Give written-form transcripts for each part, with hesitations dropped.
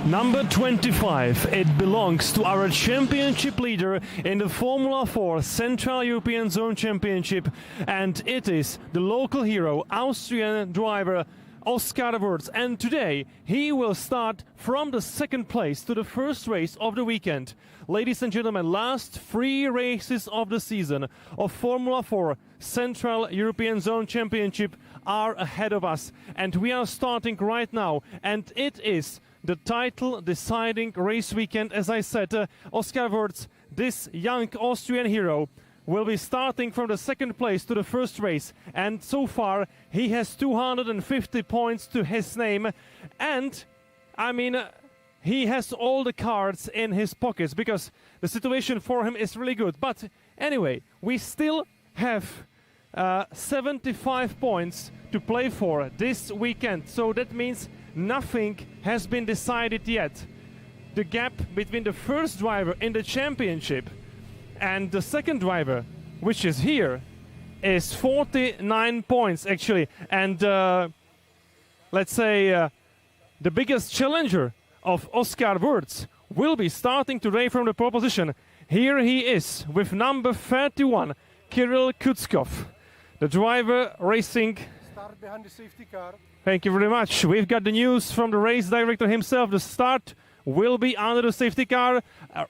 Number 25, it belongs to our championship leader in the Formula 4 Central European Zone Championship, and it is the local hero, Austrian driver Oscar Wurz. And today he will start from the second place to the first race of the weekend. Ladies and gentlemen, last 3 races of the season of Formula 4 Central European Zone Championship are ahead of us, and we are starting right now, and it is the title deciding race weekend. As I said, Oscar Wurz, this young Austrian hero, will be starting from the second place to the first race, and so far he has 250 points to his name, and I mean he has all the cards in his pockets because the situation for him is really good. But anyway, we still have 75 points to play for this weekend, so that means nothing has been decided yet. The gap between the first driver in the championship and the second driver, which is here, is 49 points actually. And let's say the biggest challenger of Oscar Wurz will be starting today from the pole position. Here he is with number 31, Kirill Kutskov, the driver racing. Start behind the safety car. Thank you very much. We've got the news from the race director himself. The start will be under the safety car.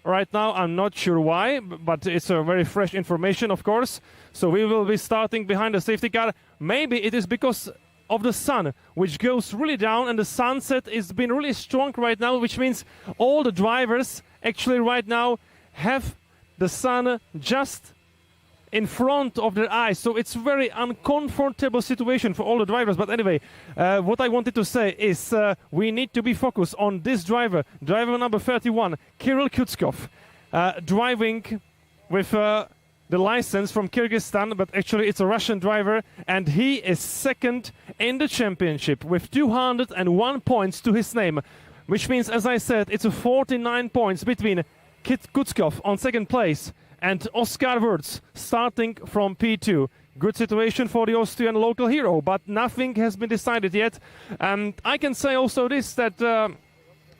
Right now, I'm not sure why, but it's a very fresh information, of course. So we will be starting behind the safety car. Maybe it is because of the sun, which goes really down, and the sunset has been really strong right now, which means all the drivers actually right now have the sun just in front of their eyes, so it's a very uncomfortable situation for all the drivers. But anyway, what I wanted to say is we need to be focused on this driver number 31, Kirill Kutskov, driving with the license from Kyrgyzstan, but actually it's a Russian driver, and he is second in the championship with 201 points to his name, which means, as I said, it's a 49 points between Kutskov on second place and Oscar Wurz starting from P2. Good situation for the Austrian local hero, but nothing has been decided yet. And I can say also this, that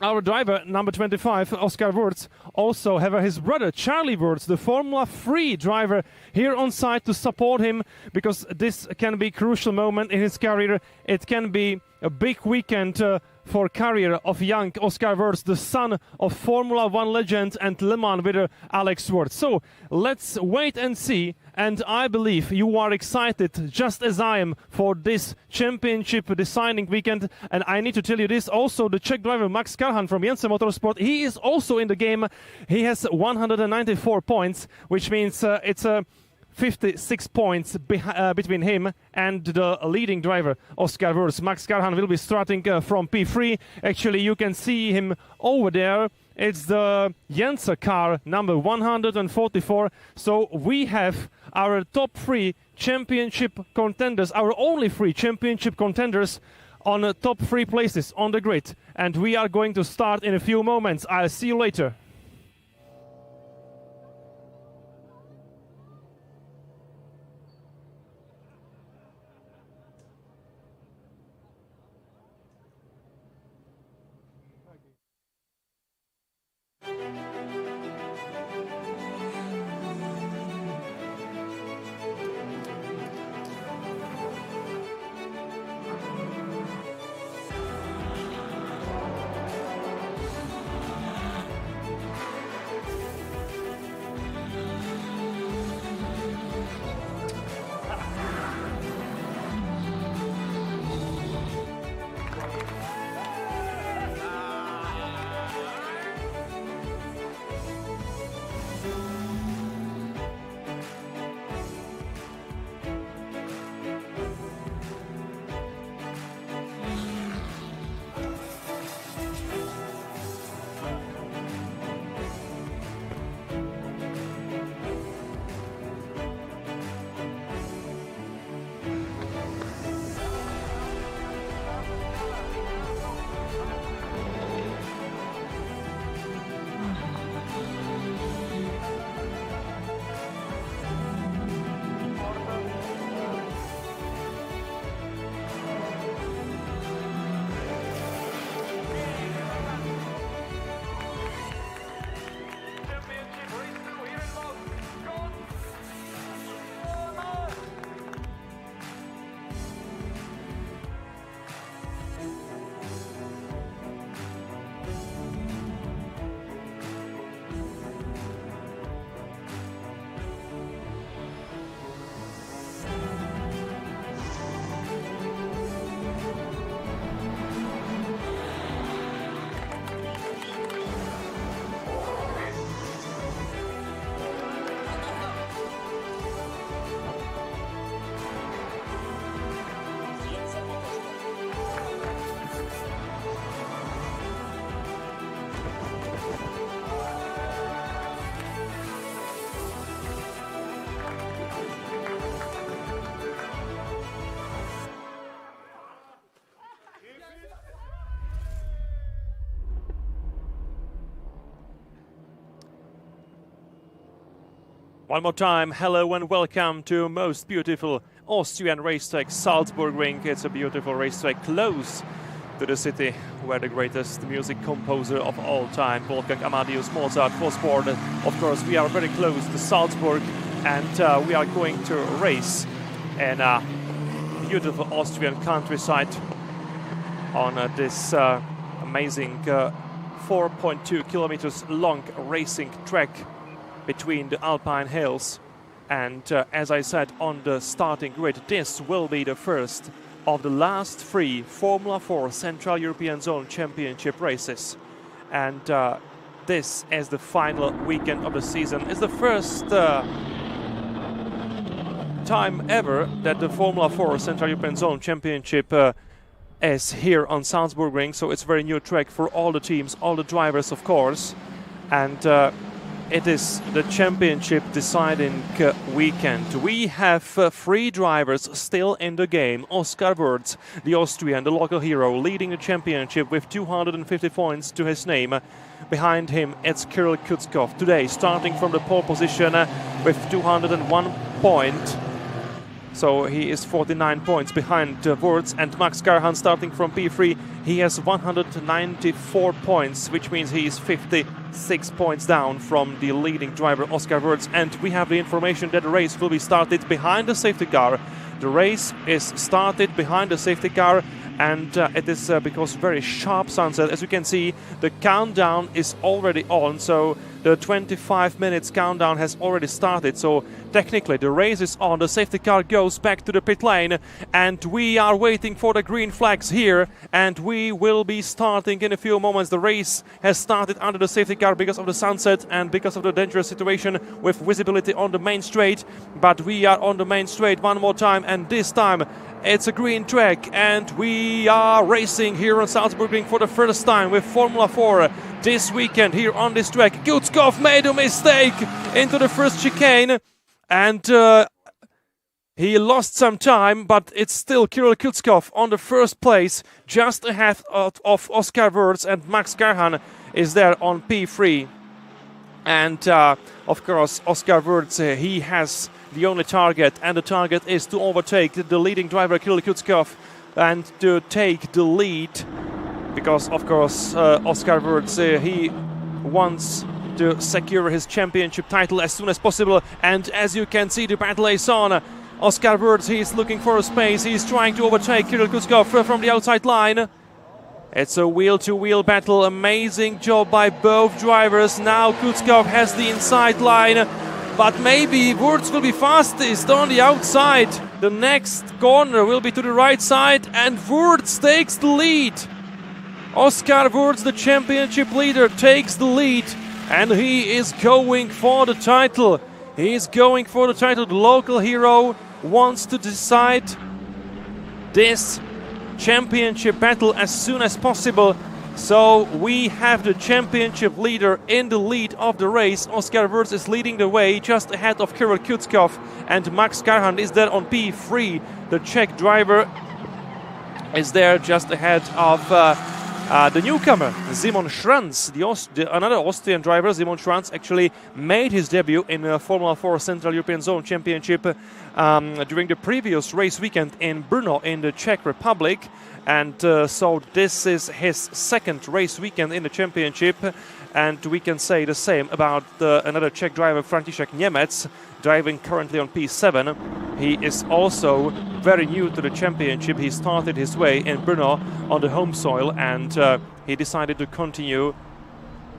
our driver, number 25, Oscar Wurz, also have his brother, Charlie Wurz, the Formula 3 driver, here on site to support him, because this can be a crucial moment in his career. It can be a big weekend for career of young Oscar Wurz, the son of Formula 1 legend and Le Mans winner Alex Wurz. So let's wait and see, and I believe you are excited just as I am for this championship deciding weekend. And I need to tell you this also, the Czech driver Max Karhan from Jensen Motorsport, he is also in the game. He has 194 points, which means it's a 56 points between him and the leading driver, Oscar Wurz. Max Karhan will be starting from P3. Actually, you can see him over there. It's the Jensen car, number 144. So we have our top 3 championship contenders, our only 3 championship contenders on the top 3 places on the grid. And we are going to start in a few moments. I'll see you later. One more time, hello and welcome to most beautiful Austrian racetrack, Salzburgring. It's a beautiful racetrack close to the city where the greatest music composer of all time, Wolfgang Amadeus Mozart, was born. Of course, we are very close to Salzburg, and we are going to race in a beautiful Austrian countryside on this amazing 4.2 kilometers long racing track between the Alpine hills. And as I said on the starting grid, this will be the first of the last 3 Formula 4 Central European Zone Championship races. And this is the final weekend of the season. It's the first time ever that the Formula 4 Central European Zone Championship is here on Salzburgring, so it's a very new track for all the teams, all the drivers, of course. And it is the championship deciding weekend. We have 3 drivers still in the game. Oscar Wurz, the Austrian, the local hero, leading the championship with 250 points to his name. Behind him, it's Kirill Kutskov, today starting from the pole position with 201 points. So he is 49 points behind Wurz, and Max Garhan starting from P3. He has 194 points, which means he is 56 points down from the leading driver Oscar Wurz. And we have the information that the race will be started behind the safety car. The race is started behind the safety car, and it is because very sharp sunset. As you can see, the countdown is already on, so the 25 minutes countdown has already started. So technically the race is on, the safety car goes back to the pit lane, and we are waiting for the green flags here, and we will be starting in a few moments. The race has started under the safety car because of the sunset and because of the dangerous situation with visibility on the main straight, but we are on the main straight one more time, and this time it's a green track, and we are racing here on Salzburgring for the first time with Formula 4 this weekend here on this track. Kutskov made a mistake into the first chicane, and he lost some time, but it's still Kirill Kutskov on the first place, just ahead of Oscar Wurz, and Max Garhan is there on P3. And of course, Oscar Wurz, he has the only target, and the target is to overtake the leading driver Kirill Kutskov and to take the lead, because of course Oscar Wurz, he wants to secure his championship title as soon as possible. And as you can see, the battle is on. Oscar Wurz, he's looking for a space, he's trying to overtake Kirill Kutskov from the outside line. It's a wheel-to-wheel battle, amazing job by both drivers. Now Kutskov has the inside line, but maybe Wurz will be fastest on the outside. The next corner will be to the right side, and Wurz takes the lead. Oscar Wurz, the championship leader, takes the lead, and he is going for the title. He is going for the title. The local hero wants to decide this championship battle as soon as possible. So we have the championship leader in the lead of the race. Oscar Wurz is leading the way just ahead of Kirill Kutskov, and Max Garhan is there on P3. The Czech driver is there just ahead of the newcomer, Simon Schranz. Another Austrian driver, Simon Schranz, actually made his debut in the Formula 4 Central European Zone Championship during the previous race weekend in Brno in the Czech Republic. And so this is his second race weekend in the championship. And we can say the same about another Czech driver, František Němec, driving currently on P7. He is also very new to the championship. He started his way in Brno on the home soil, and he decided to continue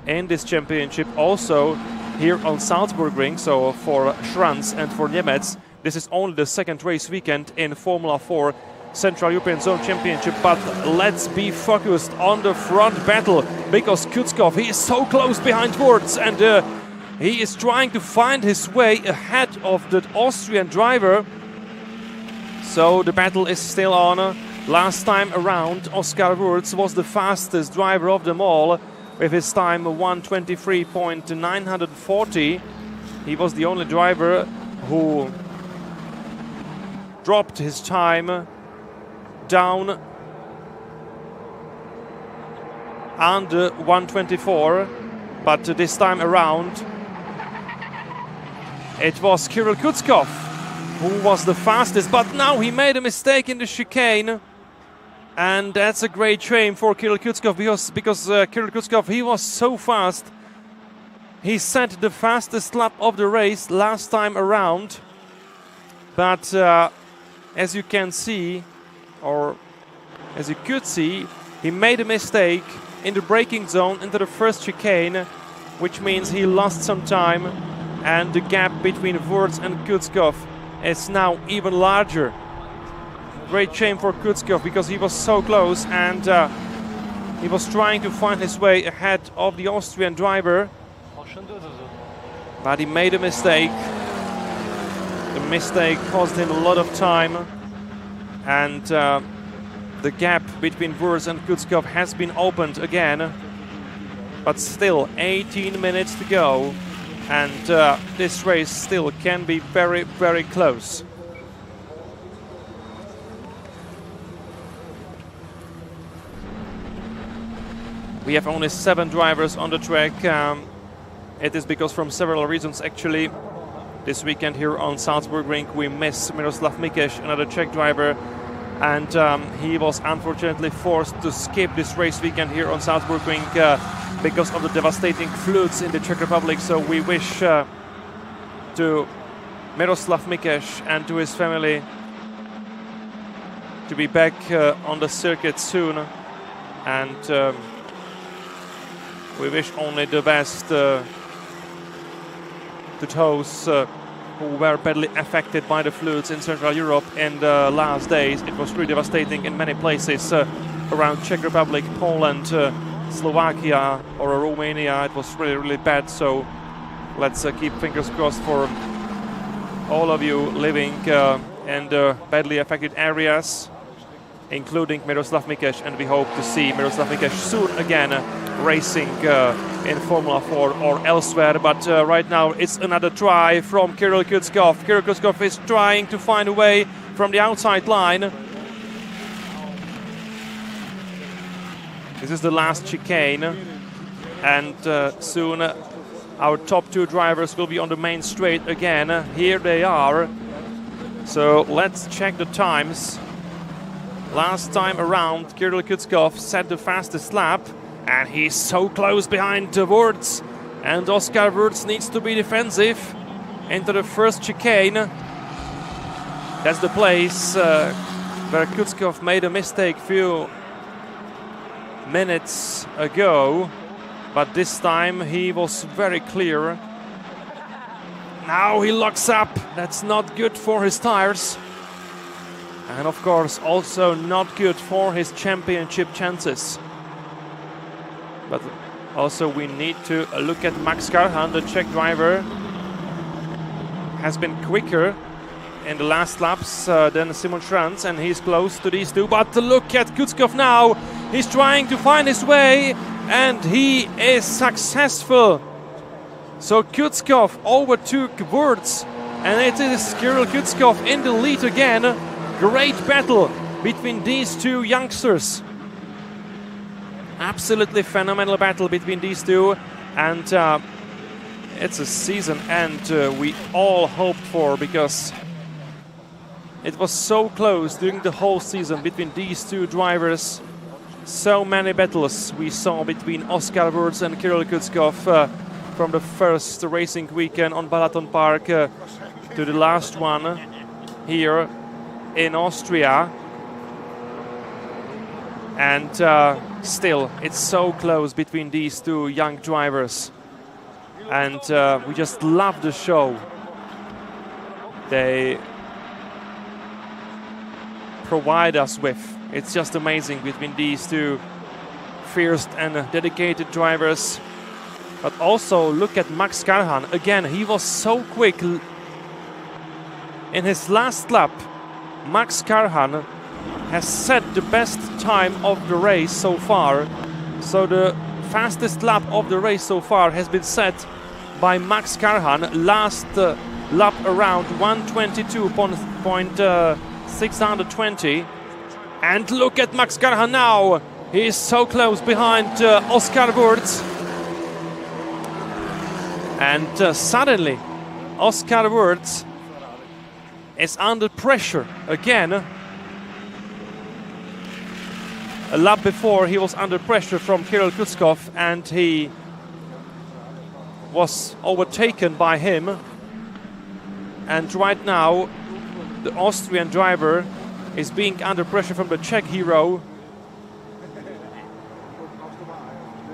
in this championship also here on Salzburgring. So for Schranz and for Němec, this is only the second race weekend in Formula 4 Central European Zone Championship, but let's be focused on the front battle, because Kutskov, he is so close behind Wurz, and he is trying to find his way ahead of the Austrian driver. So the battle is still on. Last time around, Oscar Wurz was the fastest driver of them all with his time 1:23.940. He was the only driver who dropped his time down under 1:24, but this time around it was Kirill Kutskov who was the fastest, but now he made a mistake in the chicane. And that's a great shame for Kirill Kutskov because Kirill Kutskov, he was so fast. He set the fastest lap of the race last time around. But as you can see, or as you could see, he made a mistake in the braking zone into the first chicane, which means he lost some time, and the gap between Wurz and Kutskov is now even larger. Great shame for Kutskov because he was so close, and he was trying to find his way ahead of the Austrian driver, but he made a mistake. The mistake cost him a lot of time, and the gap between Wurz and Kutskov has been opened again. But still 18 minutes to go, and this race still can be very, very close. We have only 7 drivers on the track. It is because from several reasons actually. This weekend here on Salzburgring we miss Miroslav Mikeš, another Czech driver, and he was unfortunately forced to skip this race weekend here on Salzburgring because of the devastating floods in the Czech Republic. So we wish to Miroslav Mikeš and to his family to be back on the circuit soon, and we wish only the best to those who were badly affected by the floods in Central Europe in the last days. It was really devastating in many places around Czech Republic, Poland, Slovakia or Romania. It was really, really bad. So let's keep fingers crossed for all of you living in the badly affected areas, including Miroslav Mikeš, and we hope to see Miroslav Mikeš soon again racing in Formula 4 or elsewhere. But right now it's another try from Kirill Kutskov. Kirill Kutskov is trying to find a way from the outside line. This is the last chicane, and soon our top 2 drivers will be on the main straight again. Here they are. So let's check the times. Last time around, Kirill Kutskov set the fastest lap, and he's so close behind Wurz, and Oskar Wurz needs to be defensive into the first chicane. That's the place where Kutskov made a mistake few minutes ago, but this time he was very clear. Now he locks up. That's not good for his tires, and of course also not good for his championship chances. But also we need to look at Max Karhan, the Czech driver. Has been quicker in the last laps than Simon Schranz, and he's close to these two. But look at Kutskov now. He's trying to find his way, and he is successful. So Kutskov overtook Wurz, and it is Kirill Kutskov in the lead again. Great battle between these two youngsters. Absolutely phenomenal battle between these two, and it's a season end we all hoped for, because it was so close during the whole season between these two drivers. So many battles we saw between Oskar Wurz and Kirill Kutskov from the first racing weekend on Balaton Park to the last one here in Austria. And still, it's so close between these two young drivers. And we just love the show they provide us with. It's just amazing between these two fierce and dedicated drivers. But also look at Max Karhan. Again, he was so quick. In his last lap, Max Karhan has set the best time of the race so far. So the fastest lap of the race so far has been set by Max Karhan. Last lap around 1:22.620. And look at Max Karhan now. He is so close behind Oskar Wurz. And suddenly Oscar Wurz is under pressure again. A lap before he was under pressure from Kirill Kutskov and he was overtaken by him. And right now the Austrian driver is being under pressure from the Czech hero.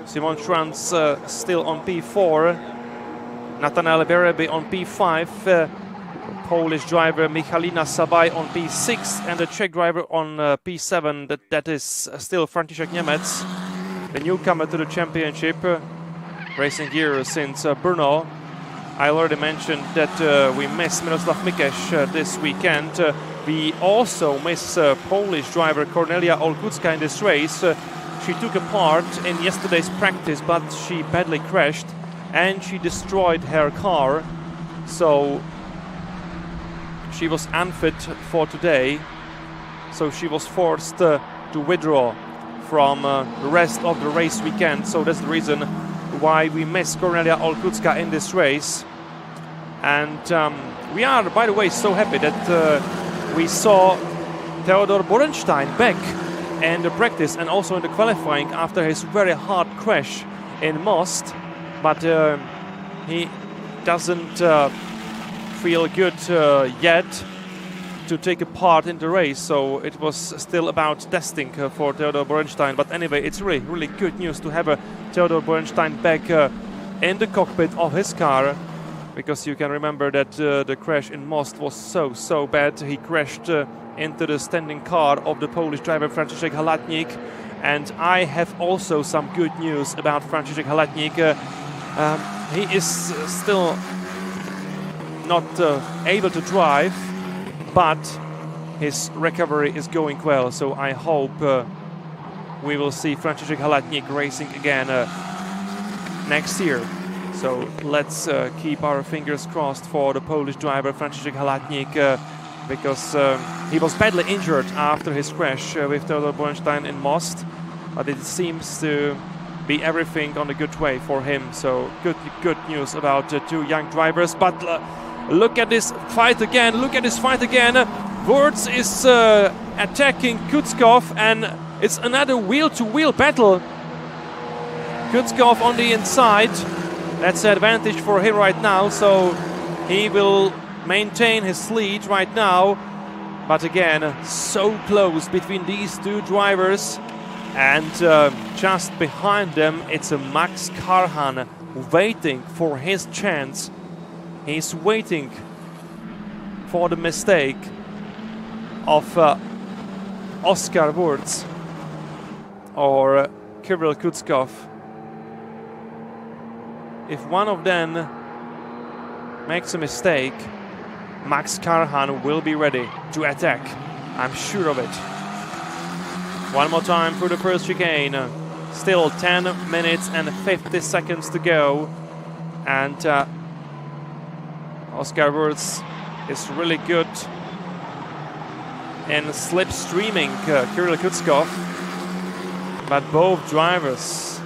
Simon Schranz still on P4. Nathanael Bereby on P5. Polish driver Michalina Sabaj on P6 and the Czech driver on P7. That is still František Němec, the newcomer to the championship, racing here since Brno. I already mentioned that we miss Miroslav Mikeš this weekend. We also miss Polish driver Kornelia Olkucka in this race. She took a part in yesterday's practice, but she badly crashed and she destroyed her car. So she was unfit for today, so she was forced to withdraw from the rest of the race weekend. So that's the reason why we miss Kornelia Olkucka in this race. And we are, by the way, so happy that we saw Theodor Borenstein back in the practice and also in the qualifying after his very hard crash in Most. But he doesn't feel good yet to take a part in the race, so it was still about testing for Theodor Borenstein. But anyway, it's really good news to have Theodor Borenstein back in the cockpit of his car, because you can remember that the crash in Most was so bad. He crashed into the standing car of the Polish driver František Halatnik. And I have also some good news about František Halatnik. He is still not able to drive, but his recovery is going well. So I hope we will see František Halatnik racing again next year. So let's keep our fingers crossed for the Polish driver František Halatnik, because he was badly injured after his crash with Theodor Borenstein in Most, but it seems to be everything on a good way for him. So good news about two young drivers. But look at this fight again. Wurz is attacking Kutskov, and it's another wheel-to-wheel battle. Kutskov on the inside. That's the advantage for him right now. So he will maintain his lead right now. But again, so close between these two drivers. And just behind them, it's a Max Karhan waiting for his chance. He's waiting for the mistake of Oscar Wurz or Kirill Kutskov. If one of them makes a mistake, Max Karhan will be ready to attack. I'm sure of it. One more time through the first chicane. Still 10 minutes and 50 seconds to go. And Oscar Wurz is really good in slipstreaming Kirill Kutskov. But both drivers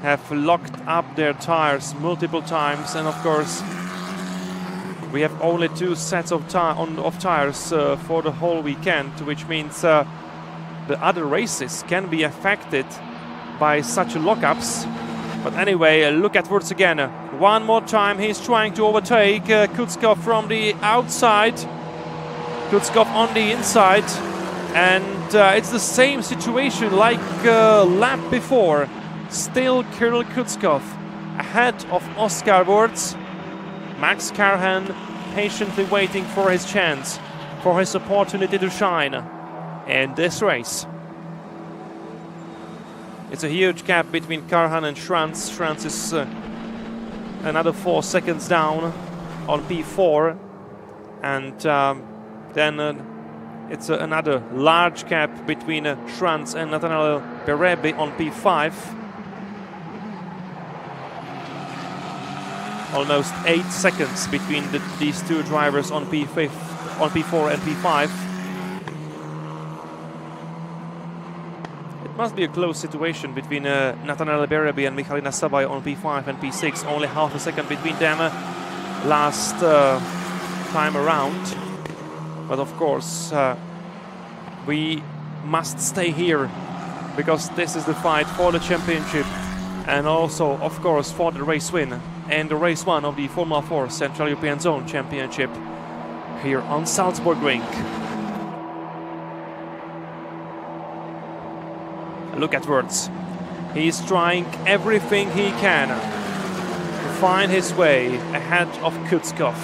have locked up their tires multiple times. And of course, we have only 2 sets of tires for the whole weekend, which means the other races can be affected by such lockups. But anyway, look at Wurz again. One more time, he's trying to overtake Kutskov from the outside. Kutskov on the inside. And it's the same situation like lap before. Still Kirill Kutskov ahead of Oscar Wurz. Max Karhan patiently waiting for his chance, for his opportunity to shine in this race. It's a huge gap between Karhan and Schranz. Schranz is another 4 seconds down on P4. And then it's another large gap between Schranz and Nathanael Bereby on P5. Almost 8 seconds between these two drivers on P4 and P5. It must be a close situation between Nathanael Bereby and Michalina Sabaj on P5 and P6. Only half a second between them. last time around. But of course, we must stay here because this is the fight for the championship and also, of course, for the race win and the race 1 of the Formula 4 Central European Zone Championship here on Salzburgring. Look at Wirtz. He's trying everything he can to find his way ahead of Kutskov.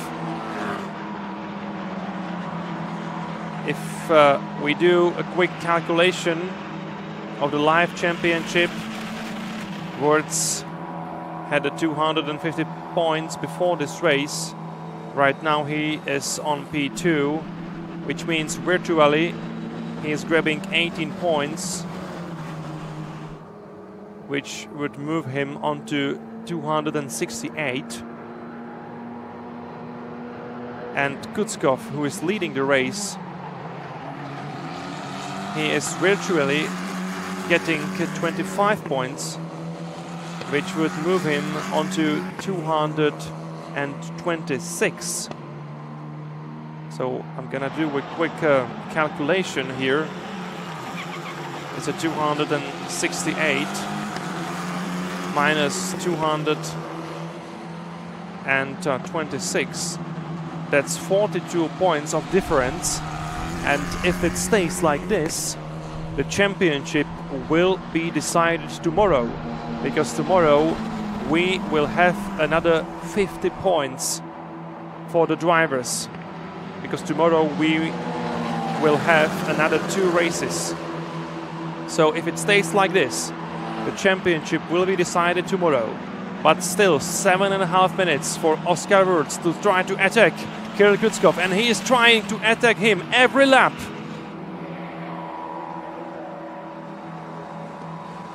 If we do a quick calculation of the live championship, Wirtz had 250 points before this race. Right now he is on P2, which means virtually he is grabbing 18 points, which would move him onto 268. And Kutskov, who is leading the race, he is virtually getting 25 points, which would move him onto 226. So I'm gonna do a quick calculation here. It's a 268 minus 226. That's 42 points of difference. And if it stays like this, the championship will be decided tomorrow, because tomorrow we will have another 50 points for the drivers, because tomorrow we will have another 2 races. So if it stays like this, the championship will be decided tomorrow. But still 7.5 minutes for Oskar Wirtz to try to attack Kirill Kutskov, and he is trying to attack him every lap.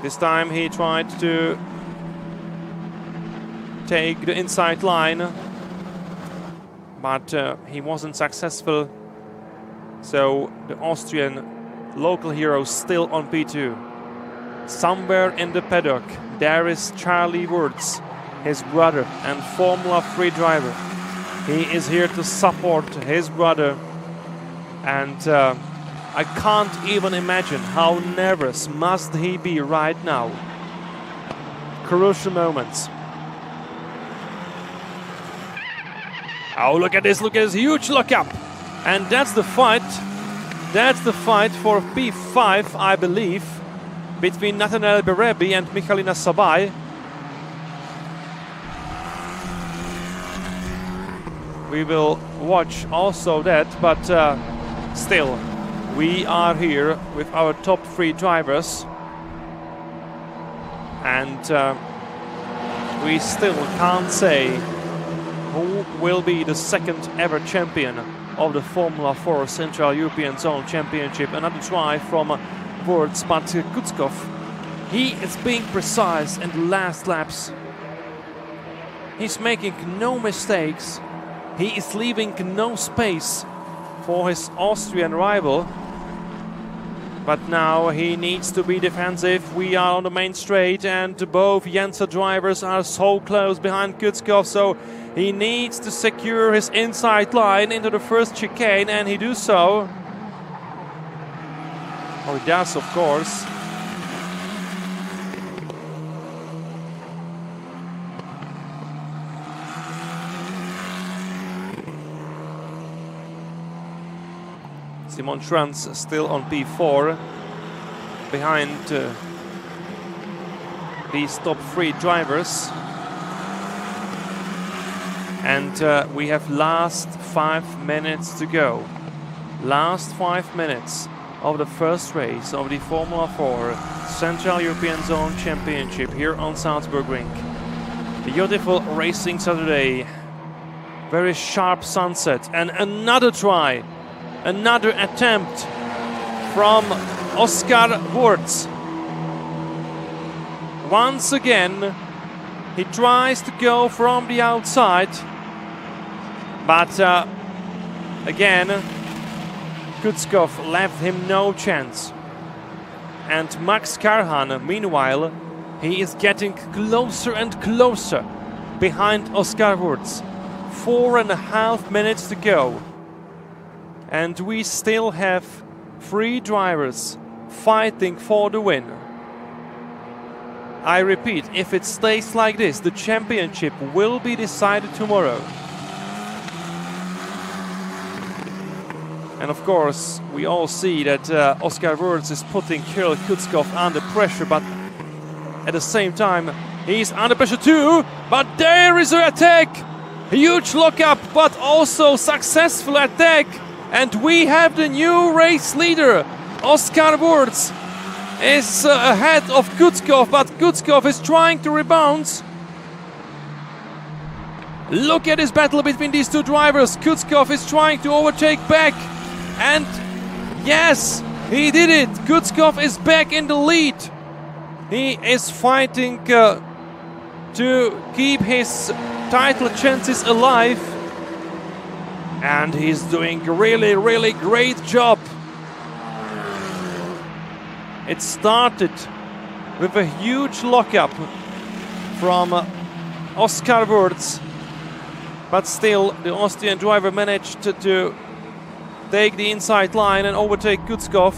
This time he tried to take the inside line, but he wasn't successful. So the Austrian local hero still on P2. Somewhere in the paddock there is Charlie Wirtz, his brother and Formula 3 driver. He is here to support his brother, and I can't even imagine how nervous must he be right now. Crucial moments. Oh, look at this huge lockup. And that's the fight. That's the fight for P5, I believe, between Nathanael Berebi and Michalina Sabai. We will watch also that, but still, we are here with our top 3 drivers, and we still can't say who will be the second ever champion of the Formula 4 Central European Zone Championship. Another try from Wirtz, but Kutskov, he is being precise in the last laps. He's making no mistakes. He is leaving no space for his Austrian rival. But now he needs to be defensive. We are on the main straight and both Jensen drivers are so close behind Kutskov, so he needs to secure his inside line into the first chicane, and he does so. Oh, he does, of course. Simon Schranz still on P4 behind these top 3 drivers. And we have last 5 minutes to go. Last 5 minutes of the first race of the Formula 4 Central European Zone Championship here on Salzburgring. Beautiful racing Saturday. Very sharp sunset, and another try. Another attempt from Oskar Wirtz. Once again, he tries to go from the outside, but again, Kutskov left him no chance. And Max Karhan, meanwhile, he is getting closer and closer behind Oskar Wirtz. 4.5 minutes to go. And we still have 3 drivers fighting for the win. I repeat, if it stays like this, the championship will be decided tomorrow. And of course, we all see that Oscar Wurz is putting Kirill Kutskov under pressure, but at the same time, he's under pressure too. But there is an attack! A huge lockup, but also successful attack. And we have the new race leader. Oscar Wurz is ahead of Kutskov, but Kutskov is trying to rebound. Look at this battle between these 2 drivers. Kutskov is trying to overtake back. And yes, he did it. Kutskov is back in the lead. He is fighting to keep his title chances alive. And he's doing a really, really great job. It started with a huge lockup from Oscar Wurz. But still, the Austrian driver managed to take the inside line and overtake Kutskov.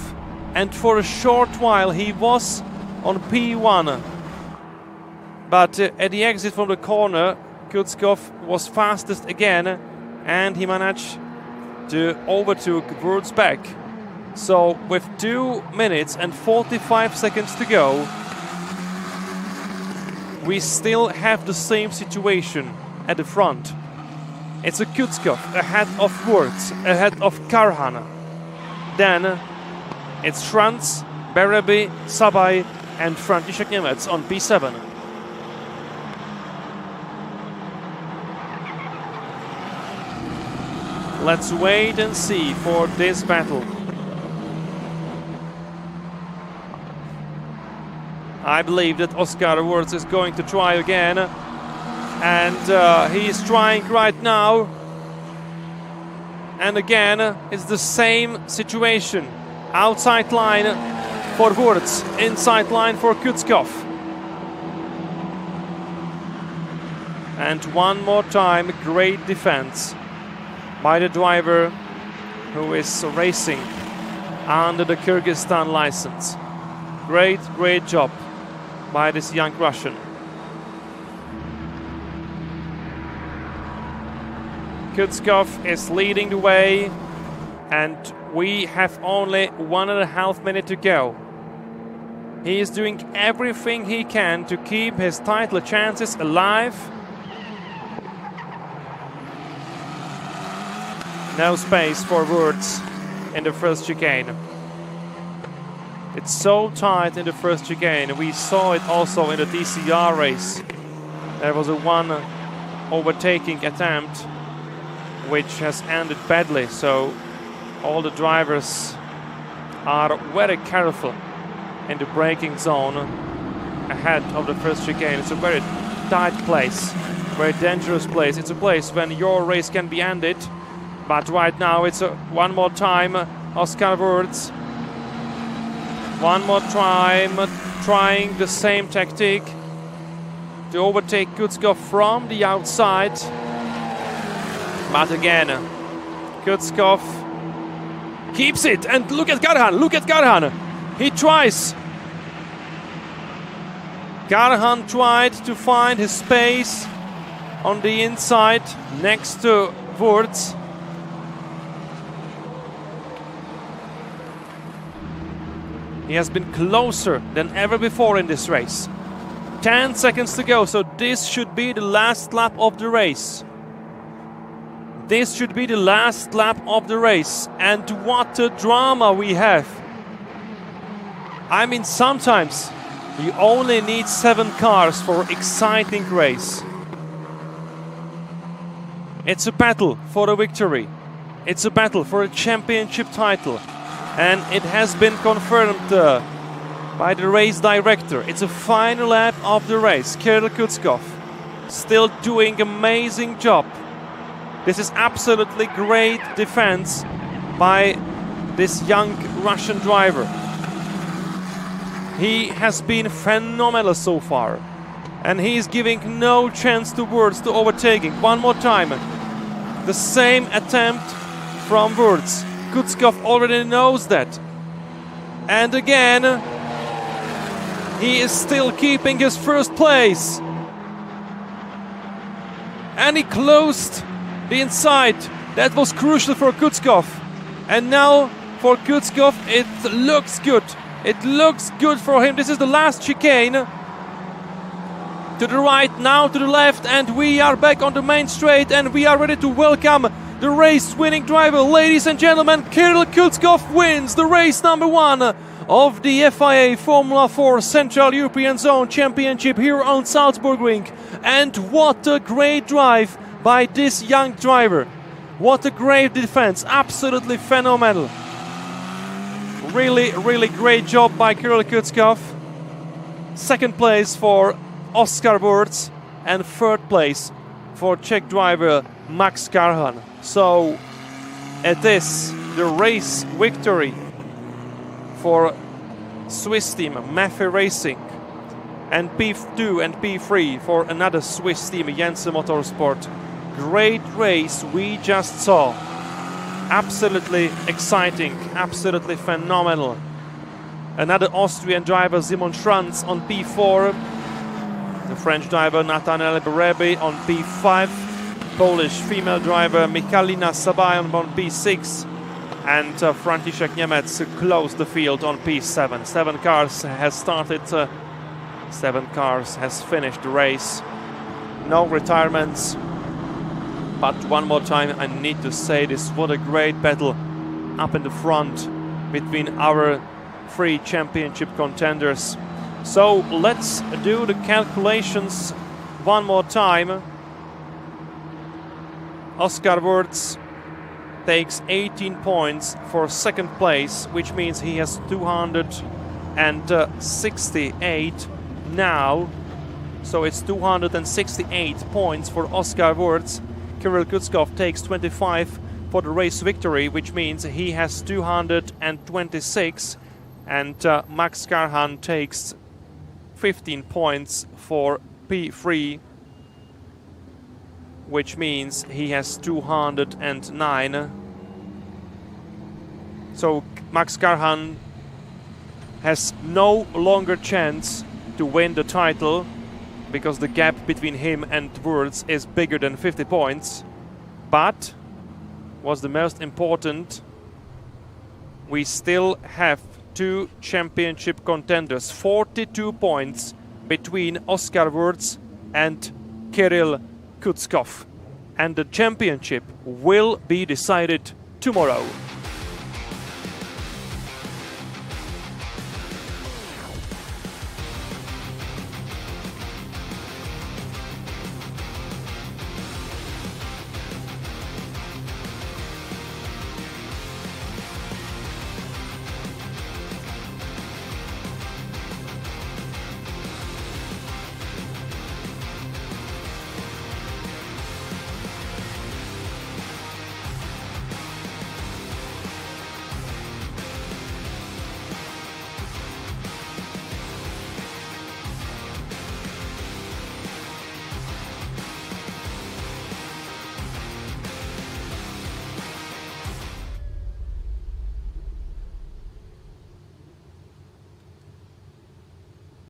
And for a short while he was on P1. But at the exit from the corner, Kutskov was fastest again, and he managed to overtake Wurz back. So with 2 minutes and 45 seconds to go, we still have the same situation at the front. It's a Kutskov ahead of Wurz, ahead of Karhan. Then it's Franz, Bereby, Sabay and František Němec on P7. Let's wait and see for this battle. I believe that Oscar Wurz is going to try again. And he is trying right now. And again, it's the same situation. Outside line for Wurz, inside line for Kutskov. And one more time, great defense by the driver who is racing under the Kyrgyzstan license. Great job by this young Russian. Kutskov is leading the way, and we have only 1.5 minutes to go. He is doing everything he can to keep his title chances alive. No space for Wurz in the first chicane. It's so tight in the first chicane. We saw it also in the DCR race. There was a one overtaking attempt which has ended badly, so all the drivers are very careful in the braking zone ahead of the first chicane. It's a very tight place, very dangerous place. It's a place when your race can be ended, but right now it's one more time Oscar Wurz. One more time trying the same tactic to overtake Kutskov from the outside. But again, Kutskov keeps it, and look at Karhan, he tries. Karhan tried to find his space on the inside next to Wurz. He has been closer than ever before in this race. 10 seconds to go, so this should be the last lap of the race. This should be the last lap of the race, and what a drama we have. I mean, sometimes you only need 7 cars for an exciting race. It's a battle for a victory. It's a battle for a championship title. And it has been confirmed by the race director. It's a final lap of the race. Kirill Kutskov still doing amazing job. This is absolutely great defense by this young Russian driver. He has been phenomenal so far, and he is giving no chance to Wurz to overtaking. One more time, the same attempt from Wurz. Kutskov already knows that. And again, he is still keeping his first place. And he closed the inside. That was crucial for Kutskov. And now for Kutskov, it looks good. It looks good for him. This is the last chicane. To the right, now to the left, and we are back on the main straight, and we are ready to welcome the race-winning driver. Ladies and gentlemen, Kirill Kutskov wins the race number 1 of the FIA Formula 4 Central European Zone Championship here on Salzburgring. And what a great drive by this young driver. What a great defense, absolutely phenomenal. Really, really great job by Kirill Kutskov. Second place for Oskar Wurz and third place for Czech driver Max Karhan. So it is the race victory for Swiss team Maffe Racing, and P2 and P3 for another Swiss team Jensen Motorsport. Great race we just saw. Absolutely exciting, absolutely phenomenal. Another Austrian driver Simon Schranz on P4. The French driver Nathaniel Berebi on P5. Polish female driver Michalina Sabayan on P6. And František Němec closed the field on P7. 7 cars has started, 7 cars has finished the race. No retirements. But one more time I need to say this, what a great battle up in the front between our 3 championship contenders. So let's do the calculations one more time. Oskar Wurz takes 18 points for second place, which means he has 268 now. So it's 268 points for Oskar Wurz. Kirill Kutskov takes 25 for the race victory, which means he has 226. And Max Karhan takes 15 points for P3, which means he has 209. So Max Karhan has no longer chance to win the title, because the gap between him and Wurz is bigger than 50 points. But what's the most important, we still have 2 championship contenders, 42 points between Oskar Wurz and Kirill Kutskov. And the championship will be decided tomorrow.